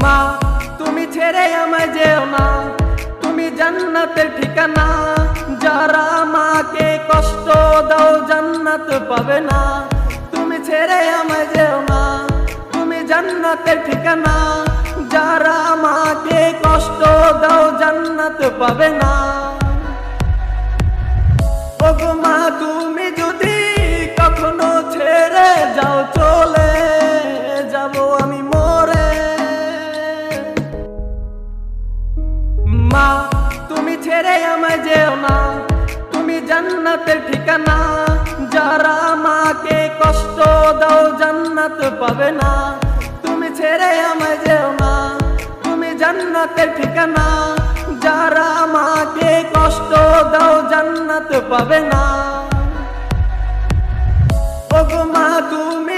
মা তুমি ছেড়ে আমায় যেও না, তুমি জান্নাতের ঠিকানা। যারা মাকে কষ্ট দাও জান্নাত পাবে না। তুমি ছেড়ে আমায় যেও না, তুমি জান্নাতের ঠিকানা। যারা মাকে কষ্ট দাও জান্নাত পাবে না। ওগো মা তুমি যদি কখনো ছেড়ে যাও, চলে যাব আমি মরে। মা তুমি ছেড়ে আমায় যেও না, তুমি জান্নাতের ঠিকানা। যারা মাকে কষ্ট দাও জান্নাত পাবে না। তুমি ছেড়ে আমায় যেও না, তুমি জান্নাতের ঠিকানা। যারা মাকে কষ্ট দাও জান্নাত পাবে না। ওগো মা তুমি